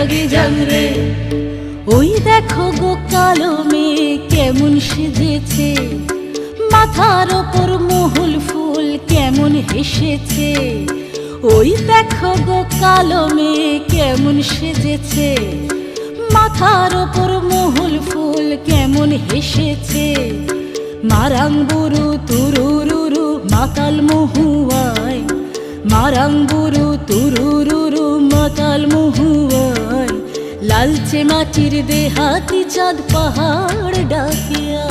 লাগে জানরে। ওই দেখো গো কালো মেয়ে কেমন সেজেছে, মাথার ওপর মহুল ফুল কেমন হেসেছে। ওই দেখো গো কালো মেয়ে কেমন সেজেছে, মাথার ওপর মহুল ফুল কেমন হেসেছে। মারাং বুরু তুরুরুরু মাতাল মহুয়ায়, মারাং বুরু তুরুরুরু মাতাল মহুয়ায়। লালচে মাটির দেহাতি চাঁদ পাহাড় ডাকিয়া।